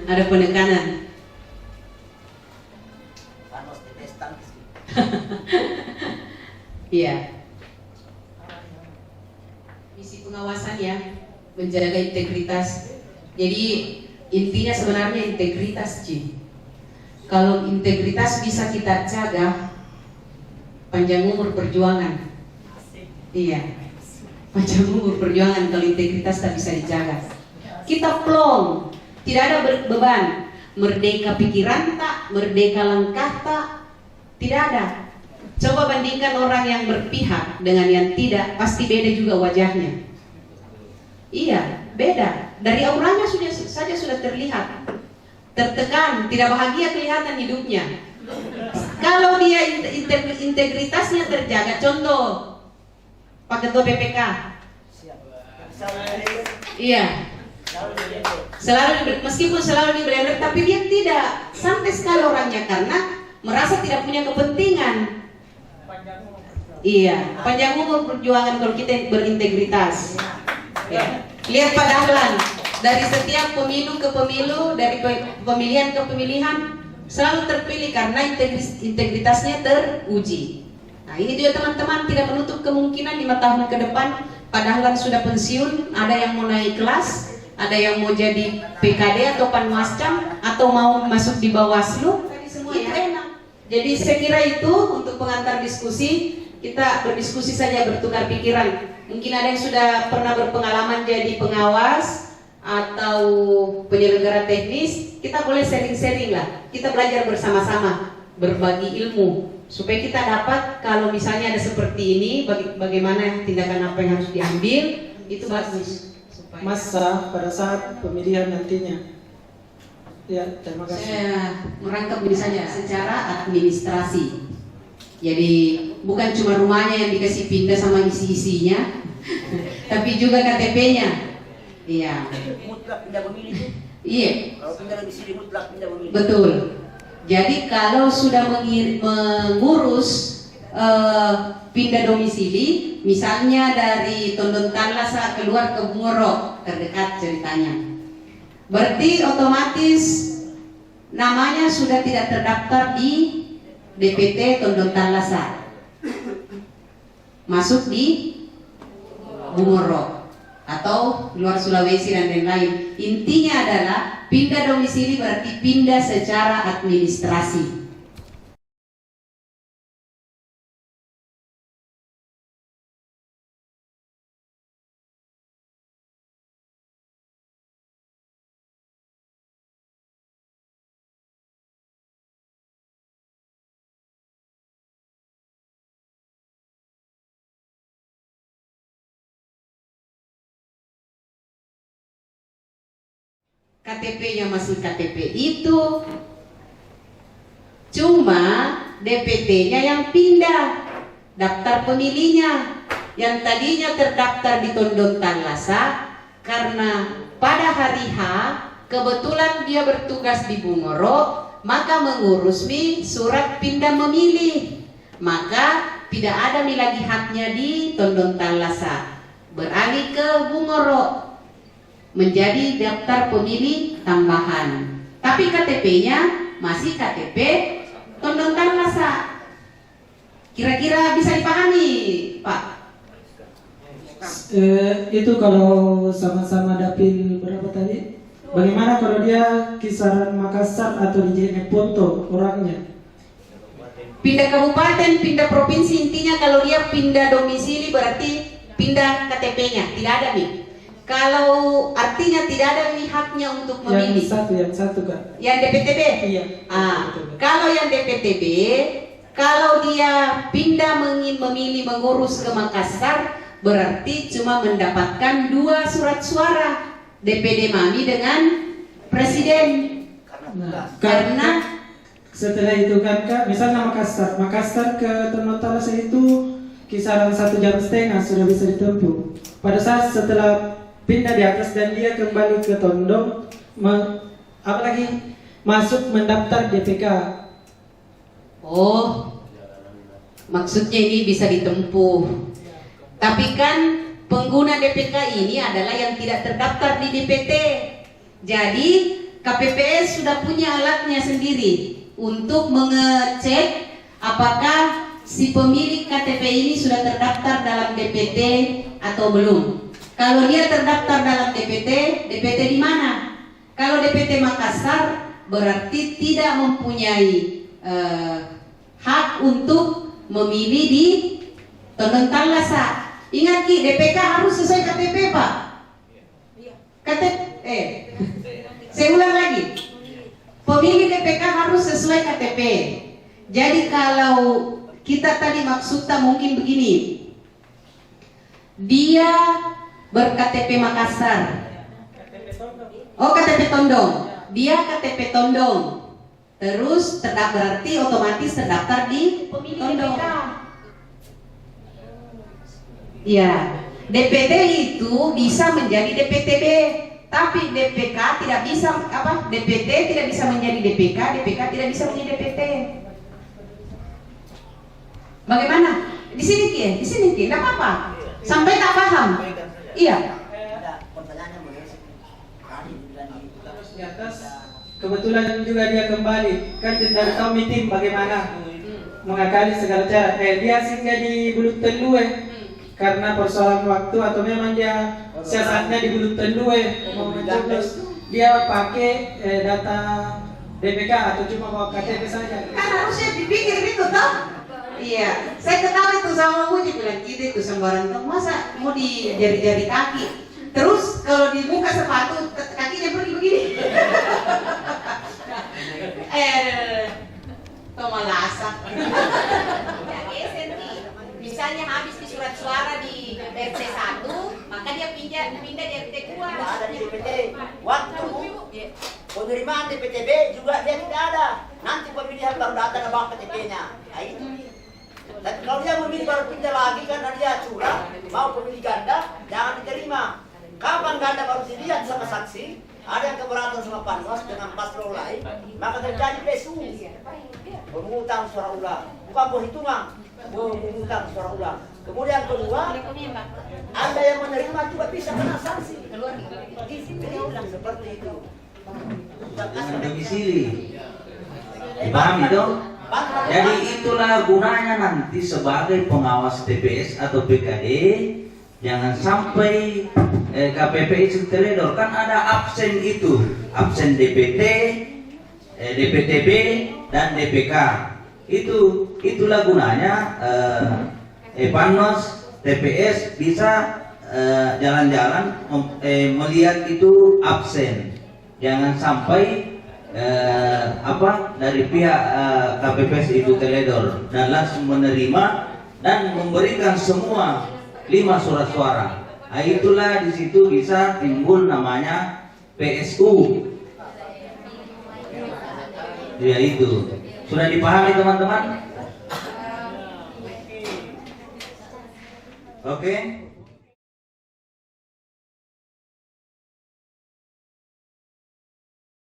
Ada penekanan. Panos dites tangkis. Iya. Misi pengawasan ya, menjaga integritas. Jadi intinya sebenarnya integritas, Ci. Kalau integritas bisa kita jaga, panjang umur perjuangan. Iya, panjang umur perjuangan kalau integritas tak bisa dijaga. Kita plong, tidak ada beban. Merdeka pikiran tak, merdeka langkah tak, tidak ada. Coba bandingkan orang yang berpihak dengan yang tidak, pasti beda juga wajahnya. Iya, beda. Dari auranya saja sudah terlihat. Tertekan, tidak bahagia kelihatan hidupnya. Kalau dia integritasnya terjaga, contoh Pak Ketua BPK. Iya. Selalu meskipun selalu dibelenggu, tapi dia tidak santai sekali orangnya karena merasa tidak punya kepentingan. Iya, panjang umur perjuangan kalau kita berintegritas. Ya. Lihat Pak Dahlan, dari setiap pemilu ke pemilu, dari pemilihan ke pemilihan selalu terpilih karena integritasnya teruji. Nah ini juga teman-teman tidak menutup kemungkinan 5 tahun ke depan Pak Dahlan sudah pensiun, ada yang mau naik kelas, ada yang mau jadi PKD atau Panwascam atau mau masuk di Bawaslu, itu enak. Jadi saya kira itu untuk pengantar diskusi, kita berdiskusi saja, bertukar pikiran. Mungkin ada yang sudah pernah berpengalaman jadi pengawas atau penyelenggara teknis, kita boleh sharing-sharing lah. Kita belajar bersama-sama, berbagi ilmu supaya kita dapat kalau misalnya ada seperti ini, bagaimana tindakan apa yang harus diambil, itu bagus. Masa pada saat pemilihan nantinya. Ya, terima kasih. Saya merangkap misalnya secara administrasi. Jadi bukan cuma rumahnya yang dikasih pindah sama isi-isinya, tapi juga KTP-nya. Iya. Mutlak pindah memilih. Iya. Kalau pindah domisili mutlak pindah memilih. Betul. Jadi kalau sudah mengurus pindah domisili, misalnya dari Tondon Tanlasa keluar ke Bungoro terdekat ceritanya, berarti otomatis namanya sudah tidak terdaftar di DPT Tondon Tanlasa, masuk di Bungoro atau luar Sulawesi dan lain-lain. Intinya adalah pindah domisili berarti pindah secara administrasi. KTP-nya masih KTP itu, cuma DPT-nya yang pindah, daftar pemilihnya yang tadinya terdaftar di Tondon Tanlasa, karena pada hari H kebetulan dia bertugas di Bungoro, maka mengurus surat pindah memilih, maka tidak ada lagi haknya di Tondon Tanlasa, beralih ke Bungoro menjadi daftar pemilih tambahan, tapi KTP-nya masih KTP Tondon Tanlasa. Kira-kira bisa dipahami, Pak? Itu kalau sama-sama dapil berapa tadi? Bagaimana kalau dia kisaran Makassar atau di Jeneponto orangnya? Pindah kabupaten, pindah provinsi, intinya kalau dia pindah domisili berarti pindah KTP-nya, tidak ada nih. Kalau artinya tidak ada nih haknya untuk memilih. Yang satu kan? Yang DPTB? Iya. Kalau yang DPTB, Kalau dia pindah memilih mengurus ke Makassar, berarti cuma mendapatkan 2 surat suara, DPD Mami dengan Presiden. Karena Karena setelah itu kan Kak, misalnya Makassar ke Tonotarasa itu kisaran 1,5 jam sudah bisa ditempuh. Pada saat setelah pindah di atas dan dia kembali ke Tondong, apalagi masuk mendaftar DPK. oh, maksudnya ini bisa ditempuh. Tapi kan pengguna DPK ini adalah yang tidak terdaftar di DPT. Jadi KPPS sudah punya alatnya sendiri untuk mengecek apakah si pemilik KTP ini sudah terdaftar dalam DPT atau belum. Kalau dia terdaftar dalam DPT, DPT di mana? Kalau DPT Makassar berarti tidak mempunyai hak untuk memilih di Tondong Tallasa. Ingat Ki, DPK harus sesuai KTP Pak. KTP, saya ulang lagi. Pemilih DPK harus sesuai KTP. Jadi kalau kita tadi maksudnya mungkin begini, dia ber-KTP Makassar. Oh, KTP Tondong. Dia KTP Tondong. Terus berarti otomatis terdaftar di Tondong. Ya, DPT itu bisa menjadi DPTB, tapi DPK tidak bisa DPT tidak bisa menjadi DPK, DPK tidak bisa menjadi DPT. Bagaimana? Di sini Ki, enggak apa-apa. Sampai tak paham. Iya. ada pertanyaannya boleh sih. Tadi dibilang gitu. Terus di atas kebetulan juga dia kembali kan dari tahu meeting bagaimana mengakali segala cara. Dia singgah di Bulut Telu karena persoalan waktu atau memang dia siasatnya di Bulut Telu mau mencoblos dia pakai data DPK atau cuma bawa KTP saja. Kan harusnya dipikir itu toh. Iya, saya ketawa itu sama Uji bilang gitu itu sembarang tuh masa mau di jari-jari kaki. Terus kalau dibuka sepatu kakinya pergi begini. Tomalasak. Ya geser nih. Misalnya habis di surat suara di RT 1, maka dia pindah di RT 2. Ada di DPT. Waktu penerimaan DPTB juga dia tidak ada. Nanti pemilihan baru datang ke bank KTP-nya. Nah, itu. Dan kalau dia memilih baru pindah lagi karena dia curang, mau pemilih ganda, jangan diterima. Kapan ganda baru dilihat sama saksi, ada yang keberatan sama panwas dengan paslon lain, maka terjadi PSU. Pemungutan suara ulang, bukan perhitungan, pemungutan suara ulang. Kemudian kedua, Anda yang menerima juga bisa kena sanksi. Seperti itu. Domisili. Paham itu? Jadi itulah gunanya nanti sebagai pengawas TPS atau PKD, jangan sampai KPPS teledor. Kan ada absen itu, absen DPT, DPTB dan DPK. Itulah gunanya Panwas TPS bisa jalan-jalan melihat itu absen. Jangan sampai dari pihak KPPS itu teledor dan langsung menerima dan memberikan semua 5 surat suara. Nah, itulah di situ bisa timbul namanya PSU. Ya itu. Sudah dipahami teman-teman? Oke.